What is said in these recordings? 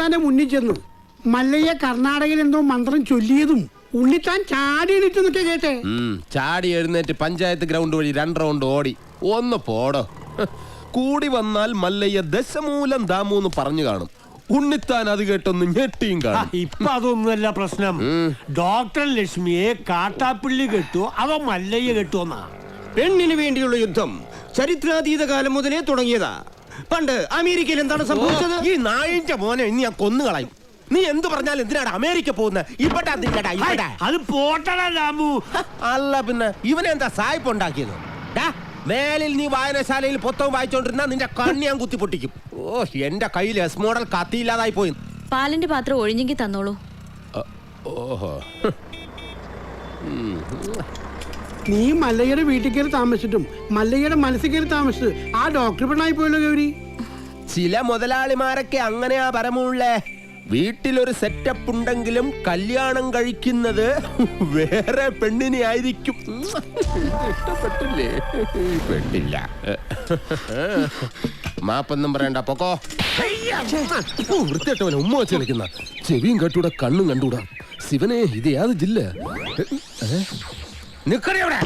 ഉണ്ണിത്താന്റെ മുന്നിൽ ചെന്നു മല്ലയ്യ കർണാടകയിൽ എന്തോ മന്ത്രം ചൊല്ലിയതും ഉണ്ണിത്താൻ ചാടി എഴുന്നേറ്റ് കേട്ടെ. ചാടി എഴുന്നേറ്റ് പഞ്ചായത്ത് ഗ്രൗണ്ട് വഴി 2 റൗണ്ട് ഓടി. ഒന്ന് പോടോ. കൂടി വന്നാൽ മല്ലയ്യ ദശമൂലം ദാമൂന്ന് പറഞ്ഞു കാണും. ഉണ്ണിത്താൻ അത് കേട്ടൊന്ന് ഞെട്ടിയും കാണും. ഇപ്പൊ അതൊന്നുമല്ല പ്രശ്നം. ഡോക്ടർ ലക്ഷ്മിയെ കാട്ടാപ്പിള്ളി കെട്ടുവോ അവ മല്ലയ്യ കെട്ടുവോന്നാ. പെണ്ണിന് വേണ്ടിയുള്ള യുദ്ധം ചരിത്രാതീത കാലം മുതലേ തുടങ്ങിയതാ. പണ്ട് അമേരിക്കയിൽ എന്താണ് സംഭവിച്ചത്? ഈ നായിന്റെ മോനെ ഇനി ഞാൻ കൊന്നുകളയും. നീ എന്ത് പറഞ്ഞാലും എന്തിനാണ് അമേരിക്ക പോകുന്നത്? ഇവിടെ അത് പോട്ടടാ രാമു. അല്ല പിന്നെ ഇവനെന്താ സായിപ്പ് ഉണ്ടാക്കിയത്? മേലിൽ നീ വായനശാലയിൽ പുസ്തകം വായിച്ചോണ്ടിരുന്ന നിന്റെ കണ്ണി ഞാൻ കുത്തി പൊട്ടിക്കും. ഓ, എന്റെ കയ്യിൽ എസ് മോഡൽ കത്തിയില്ലാതായി പോയി. പാലിന്റെ പാത്രം ഒഴിഞ്ഞെങ്കിൽ തന്നോളൂ. ഓഹോ, നീ മല്ലയ്യയുടെ വീട്ടിൽ കയറി താമസിച്ചിട്ടും മല്ലയ്യയുടെ മനസ്സിൽ കയറി താമസിച്ചത് ആ ഡോക്ടർ പെണ്ണായി പോയല്ലോ ഗൗരി. ചില മുതലാളിമാരൊക്കെ അങ്ങനെയാ പരമുള്ളേ. വീട്ടിലൊരു സെറ്റപ്പ് ഉണ്ടെങ്കിലും കല്യാണം കഴിക്കുന്നത് വേറെ പെണ്ണിനെ ആയിരിക്കും. ഇഷ്ടപ്പെട്ടില്ലേ? പെട്ടില്ല. മാപ്പൊന്നും പറയണ്ട, പൊക്കോ. വൃത്തിയായിട്ടവനെ ഉമ്മ വെച്ച് കളിക്കുന്ന. ചെവിയും കേട്ടൂടാ, കണ്ണും കണ്ടൂടാ. ശിവനെ, ഇത് യാത് ജില്ല? നിക്കടവിടെ.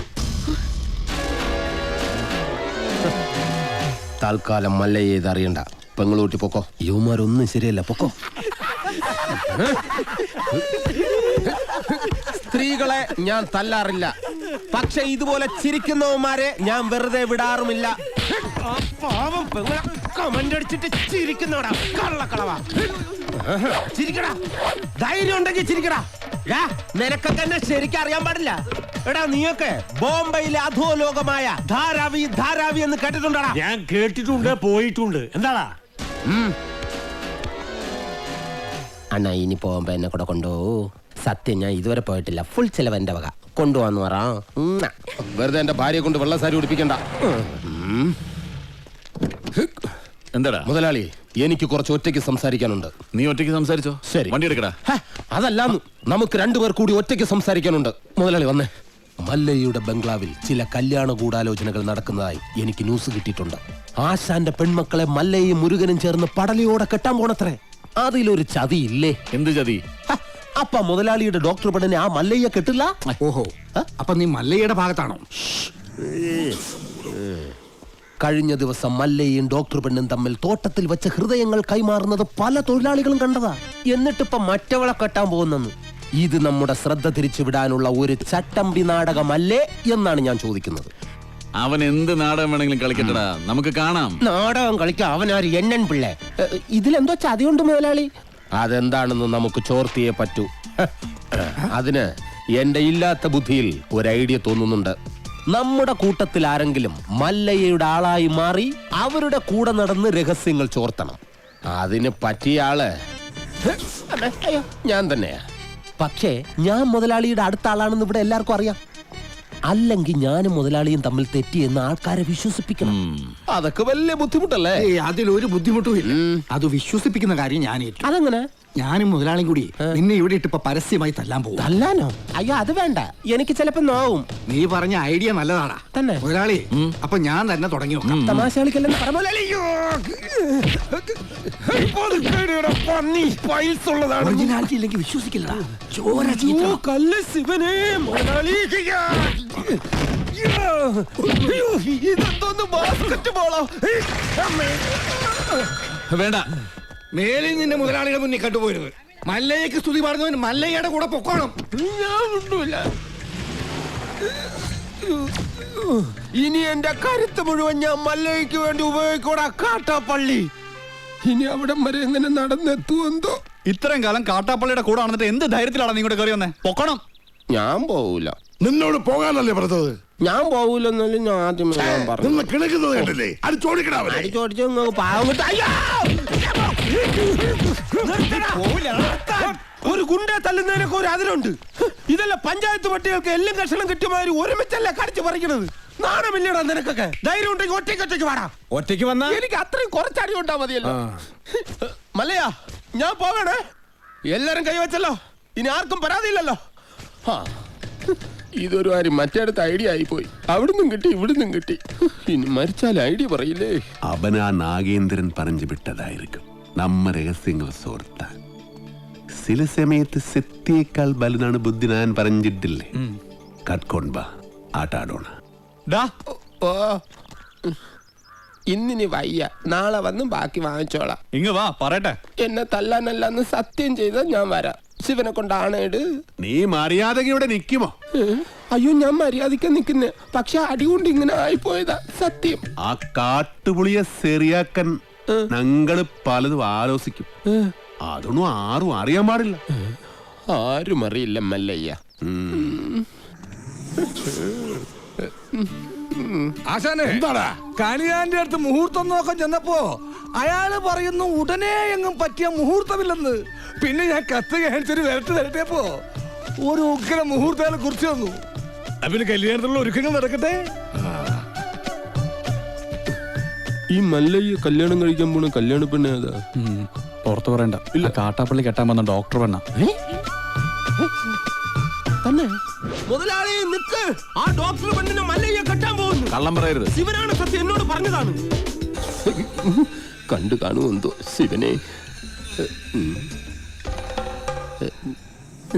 താൽക്കാലം മല്ലയെ ഇത് അറിയണ്ട. പെങ്ങളൂട്ടി പൊക്കോ. യുവമാരൊന്നും ശരിയല്ല, പൊക്കോ. സ്ത്രീകളെ ഞാൻ തല്ലാറില്ല, പക്ഷെ ഇതുപോലെ ചിരിക്കുന്നവന്മാരെ ഞാൻ വെറുതെ വിടാറുമില്ല. കമന്റ് അടിച്ചിട്ട് ചിരിക്കുന്നവടാ കള്ളക്കളവാ. ചിരിക്കടാ, ധൈര്യം ഉണ്ടെങ്കിൽ ചിരിക്കടാ. നിനക്കൊക്കെ എന്നെ ശരിക്കും അറിയാൻ പാടില്ല. എടാ, നീയൊക്കെ ബോംബെയിലെ അധോലോകമായ ധാരാവി എന്ന് കേട്ടിട്ടുണ്ടാ? ഞാൻ കേട്ടിട്ടുണ്ട്, പോയിട്ടുണ്ട്. എന്താടാ അണ്ണാ, ഇനി പോകുമ്പോ എന്നെ കൂടെ കൊണ്ടുപോകൂ. സത്യം, ഞാൻ ഇതുവരെ പോയിട്ടില്ല. ഫുൾ ചെലവ് എന്റെ വക. കൊണ്ടുപോവാന്ന് പറ. വെറുതെ എന്റെ ഭാര്യയെ കൊണ്ട് വെള്ളസാരി ഉടുപ്പിക്കണ്ട. എന്താടാ മുതലാളി, എനിക്ക് കുറച്ച് ഒറ്റയ്ക്ക് സംസാരിക്കാനുണ്ട്. നീ ഒറ്റയ്ക്ക് സംസാരിച്ചോ? ശരി, വണ്ടി എടുക്കടാ. അതല്ലാന്ന്, നമുക്ക് 2 പേർ കൂടി ഒറ്റയ്ക്ക് സംസാരിക്കാനുണ്ട്. മുതലാളി വന്നേ. മല്ലയ്യയുടെ ബംഗ്ലാവിൽ ചില കല്യാണ ഗൂഢാലോചനകൾ നടക്കുന്നതായി എനിക്ക് ന്യൂസ് കിട്ടിയിട്ടുണ്ട്. ആശാന്റെ പെൺമക്കളെ മല്ലയും മുരുകനും ചേർന്ന് പടലയോടെ കെട്ടാൻ പോണത്രേ. അതിലൊരു ചതി ഇല്ലേ? എന്ത് ചതി? അപ്പ മുതലാളിയുടെ ഡോക്ടർ പെണ്ണിനെ ആ മല്ലയ്യ കെട്ടില്ല. ഓഹോ, അപ്പൊ നീ മല്ലയ്യയുടെ ഭാഗത്താണോ? കഴിഞ്ഞ ദിവസം മല്ലയും ഡോക്ടർ പെണ്ണും തമ്മിൽ തോട്ടത്തിൽ വെച്ച് ഹൃദയങ്ങൾ കൈമാറുന്നത് പല തൊഴിലാളികളും കണ്ടതാ. എന്നിട്ടിപ്പ മറ്റവളെ കെട്ടാൻ പോകുന്നെന്ന്. ഇത് നമ്മുടെ ശ്രദ്ധ തിരിച്ചുവിടാനുള്ള ഒരു ചട്ടമ്പി നാടകമല്ലേ എന്നാണ് ഞാൻ ചോദിക്കുന്നത്. അവൻ എന്ത് നാടകം വേണമെങ്കിലും കളിക്കട്ടടാ, നമുക്ക് കാണാം. നാടകം കളിക്കാൻ അവനാര് എണ്ണൻ പിള്ളേ? ഇതിലെന്തോ ചതിയുണ്ട് മുതലാളി. അതെന്താണെന്ന് നമുക്ക് ചോർത്തിയേ പറ്റൂ. അതിന് എന്റെ ഇല്ലാത്ത ബുദ്ധിയിൽ ഒരു ഐഡിയ തോന്നുന്നുണ്ട്. നമ്മുടെ കൂട്ടത്തിൽ ആരെങ്കിലും മല്ലയ്യയുടെ ആളായി മാറി അവരുടെ കൂടെ നടന്ന് രഹസ്യങ്ങൾ ചോർത്തണം. അതിന് പറ്റിയ ആള് ഞാൻ തന്നെയാ. പക്ഷേ ഞാൻ മുതലാളിയുടെ അടുത്ത ആളാണെന്ന് ഇവിടെ എല്ലാവർക്കും അറിയാം. അല്ലെങ്കിൽ ഞാനും മുതലാളിയും തമ്മിൽ തെറ്റിയെന്ന് ആൾക്കാരെ വിശ്വസിപ്പിക്കണം. അതൊക്കെ വലിയ ബുദ്ധിമുട്ടല്ലേ? അതിലൊരു ബുദ്ധിമുട്ടും ഇല്ല. അത് വിശ്വസിപ്പിക്കുന്ന കാര്യം ഞാൻ ഏറ്റു. അതെങ്ങനെ? ഞാനും മുതലാളിയും കൂടി നിന്നെ ഇവിടെ ഇട്ട് പരസ്യമായി തല്ലാൻ പോകും. തല്ലാനോ? അയ്യോ, അത് വേണ്ട. എനിക്ക് ചിലപ്പോ നോവും. നീ പറഞ്ഞ ഐഡിയ നല്ലതാടാ തന്നെ മുതലാളി. അപ്പൊ ഞാൻ തന്നെ തുടങ്ങി നോക്കാം. തമാശ കളിക്കല്ലെന്ന് പറ മുതലാളി. ഒറിജിനാലിറ്റി ഇല്ലെങ്കിൽ വിശ്വസിക്കില്ല. വേണ്ട, മേലിൽ നിന്നെ മുതലാളിയുടെ മുന്നിൽ കണ്ടുപോയത്. മല്ലയ്യക്ക് സ്തുതി പറഞ്ഞവൻ മല്ലയ്യയുടെ കൂടെ പൊക്കോണം. ഇനി എന്റെ കരുത്ത് മുഴുവൻ ഞാൻ മല്ലയ്ക്ക് വേണ്ടി ഉപയോഗിക്കൂടാ. കാട്ടാപ്പള്ളി ഇനി അവിടം വരെ എങ്ങനെ നടന്നെത്തുമെന്തോ. ഇത്രയും കാലം കാട്ടാപ്പള്ളിയുടെ കൂടെ നടന്നിട്ട് എന്ത് ധൈര്യത്തിലാണ് നീ കൂടെ കയറി വന്നേ? പൊക്കണം. ഞാൻ പോവൂല. നിന്നോട് പോകാനല്ലേ പറഞ്ഞത്? ഞാൻ പോവൂലെന്നല്ലേ ഞാൻ ആദ്യമേ പറഞ്ഞു. കിണക്കുന്നത് കേട്ടില്ലേ? അടിച്ചോടിച്ചു പാവം കിട്ട. ഒരു ഗുണ്ടെ തല്ലുന്നതിനൊക്കെ ഒരു അതിലുണ്ട്. ഇതല്ല പഞ്ചായത്ത് പട്ടികൾക്ക് എല്ലാം കഷണം കിട്ടിയമാതിരി ഒരുമിച്ചല്ലേ കടിച്ചു പറിക്കണത്. നാണമില്ലടാ നിനക്കൊക്കെ. ധൈര്യം ഉണ്ടെങ്കിൽ ഒറ്റയ്ക്ക് വാടാ. ഒറ്റയ്ക്ക് വന്നാ എനിക്ക് അത്രയും കുറച്ചടി ഉണ്ടാ മതിയല്ലോ. മല്ലയാ, ഞാൻ പോവേണേ. എല്ലാരും കൈവച്ചല്ലോ, ഇനി ആർക്കും പരാതിയില്ലല്ലോ. ഇതൊരു കാര്യം മറ്റേടത്ത് ഐഡിയ ആയിപ്പോയി. അവിടുന്നും കിട്ടി ഇവിടുന്നും കിട്ടി. ഇനി മരിച്ചാൽ ഐഡിയ പറയില്ലേ? അവനാ നാഗേന്ദ്രൻ പറഞ്ഞു വിട്ടതായിരിക്കും. നമ്മ രഹസ്യങ്ങൾ സോർത്താൻ ചില സമയത്ത് സത്യേക്കാൾ ബലുതാണ് ബുദ്ധി ഞാൻ പറഞ്ഞിട്ടില്ലേ കട്ട്കൊണ്ട ആട്ടാടോണ ഡാ ഓ ഇന്നിനി വയ്യ, നാളെ വന്ന് ബാക്കി വാങ്ങിച്ചോളാം. ഇങ്ങ് വാ പറയട്ടെ. എന്നെ തല്ലാനല്ലെന്ന് സത്യം ചെയ്ത ഞാൻ വരാം. ശിവനെ കൊണ്ടാണേട്. നീ മര്യാദക്ക് ഇവിടെ നിക്കുമോ? അയ്യോ, ഞാൻ മര്യാദയ്ക്ക് നിൽക്കുന്നേ, പക്ഷെ അടികൊണ്ട് ഇങ്ങനെ ആയിപ്പോയതാ സത്യം. ആ കാട്ടുപുളിയെ ശരിയാക്കാൻ ഞങ്ങള് പലതും ആലോചിക്കും. അതൊന്നും ആരും അറിയാൻ പാടില്ല. ആരും അറിയില്ല മല്ലയ്യ. ആശാനെ, കണിയാന്റെ അടുത്ത് മുഹൂർത്തം നോക്കാൻ ചെന്നപ്പോ അയാള് പറയുന്നു ഉടനെ എങ്ങും പറ്റിയ മുഹൂർത്തമില്ലെന്ന്. പിന്നെ ഞാൻ കത്ത് കാണിച്ചൊരു വിരട്ട് തരട്ടിയപ്പോ ഒരു ഉഗ്ര മുഹൂർത്തം കുറിച്ച് വന്നു. പിന്നെ കല്യാണത്തിലുള്ള ഒരുക്കങ്ങൾ നടക്കട്ടെ. ഈ മല്ലയ്യ കല്യാണം കഴിക്കാൻ പോണ കല്യാണ പെണ്ണ ഏതാ? പുറത്ത് പറയണ്ട. ഇല്ല, കാട്ടാപ്പള്ളി കെട്ടാൻ വന്ന ഡോക്ടർ പെണ്ണ. തന്നെ മുതലാളി നിക്ക്, ആ ഡോക്ടർ പെണ്ണിനെ മല്ലയ്യ കെട്ടാൻ പോകുന്നു. കള്ളം പറയരുത്. ശിവനാണ് സത്യം, എന്നോട് പറഞ്ഞതാണ്. കണ്ടു കാണുമോ എന്തോ ശിവനെ.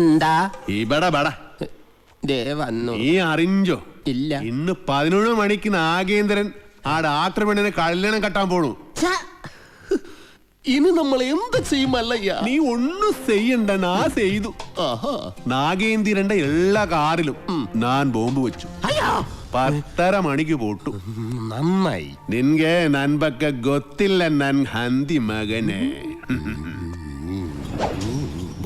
എന്താ ഇവിടെ ബട ദേ വന്നു. നീ അറിഞ്ചോ? ഇല്ല. ഇന്ന് 11 മണിക്ക് നാഗേന്ദ്രൻ ആ ഡാക്ടർ പെണ്ണിനെ കല്യാണം കെട്ടാൻ പോണു. ഇനി നമ്മൾ എന്ത് ചെയ്യും മല്ലയ്യ? നീ ഒന്നും ചെയ്യണ്ട, ഞാൻ ചെയ്തു. നാഗേന്ദ്രന്റെ എല്ലാ കാറിലും ഞാൻ ബോംബ് വെച്ചു. 10:30 മണിക്ക് പോട്ടു. നന്നായി. നിൻಗೆ ನನ್ ಬಗ್ಗೆ ಗೊತ್ತಿಲ್ಲ ನನ್ ಹಂದಿ ಮಗನೇ.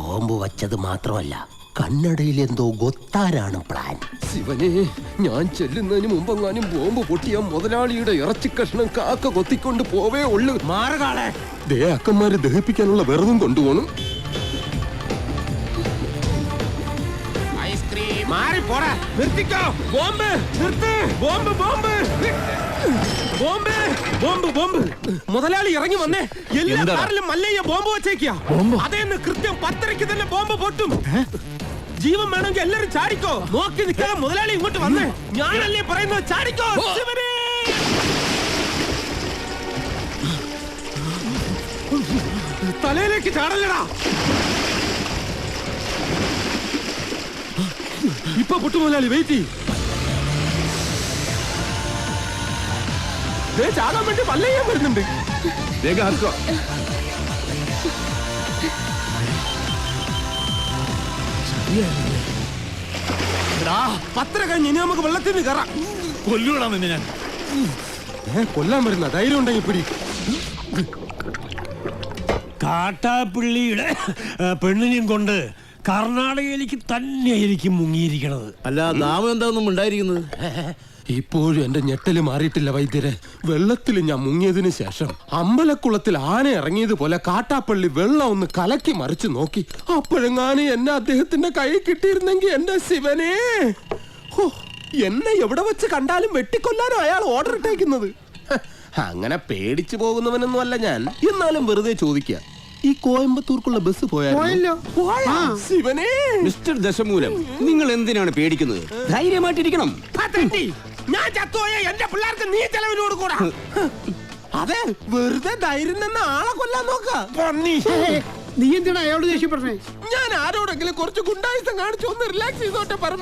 ബോംബ് വച്ചത് മാത്രമല്ല, കന്നഡയിൽ എന്തോ ഗൊത്താരാണ് പ്ലാൻ. ശിവനെ, ഞാൻ ചെല്ലുന്നതിന് മുമ്പെങ്ങാനും ബോംബ് പൊട്ടിയ മുതലാളിയുടെ ഇറച്ചി കഷ്ണം കാക്ക കൊത്തിക്കൊണ്ട് പോവേ ഉള്ളു. മാറുകാളെ, ദേ അക്കന്മാരെ ദഹിപ്പിക്കാനുള്ള വെറുതും കൊണ്ടുപോകണം. മുതലാളി ഇറങ്ങി വന്നേ. എല്ലാ കാറിലും മല്ലയ്യ ബോംബ് വെച്ചേക്കാ. അതേന്ന് കൃത്യം 10:30 തന്നെ ബോംബ് പൊട്ടും. ജീവൻ വേണമെങ്കിൽ എല്ലാരും ചാടിക്കോ. നോക്കി നിൽക്കാതെ മുതലാളി ഇങ്ങോട്ട് വന്നേ. ഞാനല്ലേ പറയുന്നത്, ചാടിക്കോ. ശിവനെ, തലയിലേക്ക് ചാടല്ലടാ. ഇപ്പൊ പൊട്ടു മുതലാളി, വെയിറ്റ് ചെയ്യും. ചാകാൻ വേണ്ടി മല്ലയ്യ വരുന്നുണ്ട്. വേഗം ഹർക്കോ. പത്ര കഴിഞ്ഞ് ഇനി നമുക്ക് വെള്ളത്തിൽ നിന്ന് കയറാം. കൊല്ലൂടാ നിന്നെ ഞാൻ. കൊല്ലാൻ വരുന്ന ധൈര്യം ഉണ്ടെങ്കിൽ പിടി. കാട്ടാപ്പിള്ളിയുടെ പെണ്ണിനെയും കൊണ്ട് കർണാടകയിലേക്ക് തന്നെയായിരിക്കും മുങ്ങിയിരിക്കണത്. അല്ല, നാമം എന്താണെന്നും ഉണ്ടായിരിക്കുന്നത്? ഇപ്പോഴും എന്റെ ഞെട്ടല് മാറിയിട്ടില്ല വൈദ്യരെ. വെള്ളത്തിൽ ഞാൻ മുങ്ങിയതിന് ശേഷം അമ്പലക്കുളത്തിൽ ആന ഇറങ്ങിയതുപോലെ കാട്ടാപ്പള്ളി വെള്ളം ഒന്ന് കലക്കി മറിച്ച് നോക്കി. അപ്പോഴെങ്ങാനും എന്നെ അദ്ദേഹത്തിന്റെ കൈ കിട്ടിയിരുന്നെങ്കിൽ എന്റെ ശിവനെ, എന്നെ എവിടെ വെച്ച് കണ്ടാലും വെട്ടിക്കൊല്ലാനോ അയാൾ ഓർഡർ ഇട്ടേക്കുന്നത്. അങ്ങനെ പേടിച്ചു പോകുന്നവനൊന്നും അല്ല ഞാൻ. എന്നാലും വെറുതെ ചോദിക്കുക, ഈ കോയമ്പത്തൂർക്കുള്ള ബസ് പോയല്ലോ. ശിവനെ, മിസ്റ്റർ ദശമൂലം, നിങ്ങൾ എന്തിനാണ് പേടിക്കുന്നത്? ധൈര്യമായിട്ടിരിക്കണം. ഞാൻ ചത്തുപോയ എന്റെ പിള്ളേർക്ക് നീ ചെലവിനോട് കൂടാ. അതെ, വെറുതെ ധൈര്യം തന്നെ ആളെ കൊല്ലാൻ നോക്ക. നീ എന്തിനാ അയാളോട് ദേഷ്യപ്പെടുന്നേ? ഞാൻ ആരോടെങ്കിലും കുറച്ച് ഗുണ്ടായുസം കാണിച്ചു ഒന്ന് റിലാക്സ് ചെയ്തോട്ടെ പറഞ്ഞു.